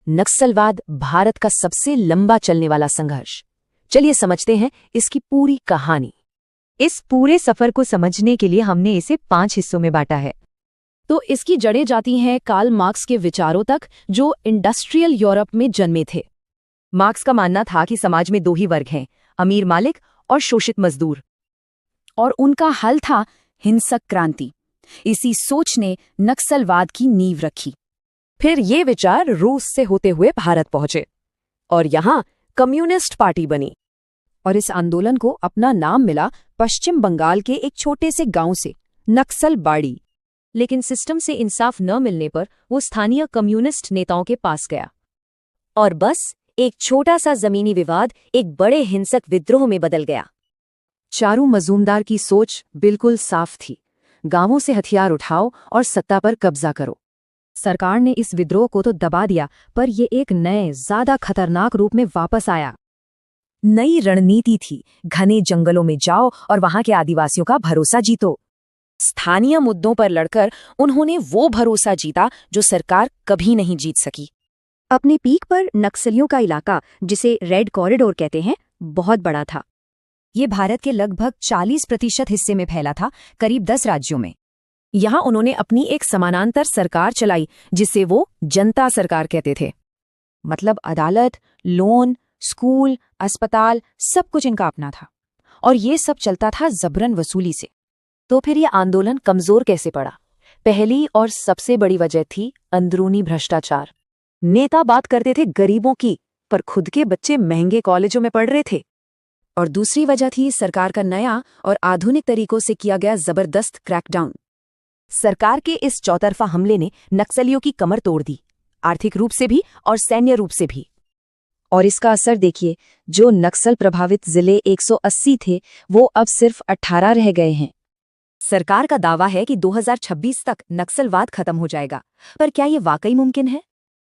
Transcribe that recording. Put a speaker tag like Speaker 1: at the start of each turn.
Speaker 1: नक्सलवाद भारत का सबसे लंबा चलने वाला संघर्ष। चलिए समझते हैं इसकी पूरी कहानी।
Speaker 2: इस पूरे सफर को समझने के लिए हमने इसे 5 हिस्सों में बांटा है।
Speaker 1: तो इसकी जड़ें जाती हैं कार्ल मार्क्स के विचारों तक, जो इंडस्ट्रियल यूरोप में जन्मे थे।
Speaker 2: मार्क्स का मानना था कि समाज में 2 ही वर्ग हैं, अमीर मालिक और शोषित मजदूर।
Speaker 1: और उनका हल था हिंसक क्रांति। इसी सोच ने नक्सलवाद की नींव रखी। फिर ये विचार रूस से होते हुए भारत पहुंचे और यहाँ कम्युनिस्ट पार्टी बनी। और इस आंदोलन को अपना नाम मिला पश्चिम बंगाल के एक छोटे से गांव से, नक्सलबाड़ी।
Speaker 2: लेकिन सिस्टम से इंसाफ न मिलने पर वो स्थानीय कम्युनिस्ट नेताओं के पास गया। और बस एक छोटा सा जमीनी विवाद एक बड़े हिंसक विद्रोह में बदल गया।
Speaker 1: चारू मजूमदार की सोच बिल्कुल साफ थी, गांवों से हथियार उठाओ और सत्ता पर कब्जा करो। सरकार ने इस विद्रोह को तो दबा दिया, पर ये एक नए, ज्यादा खतरनाक रूप में वापस आया। नई रणनीति थी, घने जंगलों में जाओ और वहां के आदिवासियों का भरोसा जीतो। स्थानीय मुद्दों पर लड़कर उन्होंने वो भरोसा जीता जो सरकार कभी नहीं जीत सकी।
Speaker 2: अपने पीक पर नक्सलियों का इलाका, जिसे रेड कॉरिडोर कहते हैं, बहुत बड़ा था।
Speaker 1: ये भारत के लगभग 40% हिस्से में फैला था, करीब 10 राज्यों में। यहाँ उन्होंने अपनी एक समानांतर सरकार चलाई, जिसे वो जनता सरकार कहते थे। मतलब अदालत, लोन, स्कूल, अस्पताल, सब कुछ इनका अपना था। और ये सब चलता था जबरन वसूली से।
Speaker 2: तो फिर ये आंदोलन कमजोर कैसे पड़ा? पहली और सबसे बड़ी वजह थी अंदरूनी भ्रष्टाचार। नेता बात करते थे गरीबों की, पर खुद के बच्चे महंगे कॉलेजों में पढ़ रहे थे।
Speaker 1: और दूसरी वजह थी सरकार का नया और आधुनिक तरीकों से किया गया जबरदस्त क्रैकडाउन। सरकार के इस चौतरफा हमले ने नक्सलियों की कमर तोड़ दी, आर्थिक रूप से भी और सैन्य रूप से भी।
Speaker 2: और इसका असर देखिए, जो नक्सल प्रभावित जिले 180 थे, वो अब सिर्फ 18 रह गए हैं।
Speaker 1: सरकार का दावा है कि 2026 तक नक्सलवाद खत्म हो जाएगा, पर क्या ये वाकई मुमकिन है?